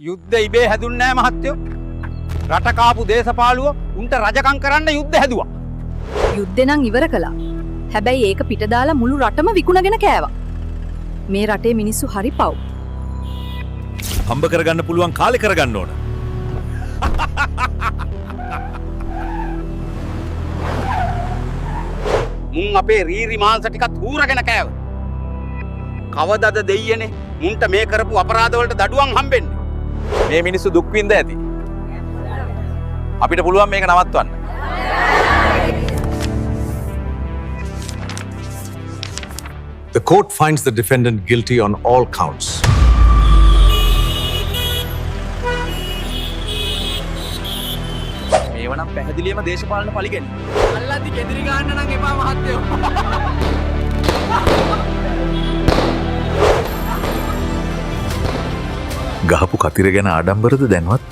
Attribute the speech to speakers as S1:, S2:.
S1: යුද්ධ ඉබේ හැදුන්නේ නැහැ මහත්තයෝ. රට කාපු දේශපාලුව උන්ට රජකම් කරන්න යුද්ධ හැදුවා.
S2: යුද්ධේ නම් ඉවර කළා. හැබැයි ඒක පිට දාලා මුළු රටම විකුණගෙන කෑවා. මේ රටේ මිනිස්සු හරි පව්.
S3: හම්බ කරගන්න පුළුවන් කාලේ කරගන්න ඕන.
S1: මුන් අපේ රීරි මාංශ ටිකත් හූරගෙන කෑවා. කවදද දෙයියනේ මුන්ට මේ කරපු අපරාධ වලට දඩුවම් හම්බෙන්නේ.
S3: මේ මිනිස්සු දුක් විඳ ඇති. අපිට පුළුවන් මේක නවත්වන්න.
S4: The court finds the defendant guilty on all counts.
S3: මේව නම් පැහැදිලියම දේශපාලන පලිගෙන.
S1: අල්ලද්දි කෙදිරි ගන්න නම් එපා මහත්තයෝ.
S3: ගහපු කතිර ගැන ආඩම්බරද දැන්වත්?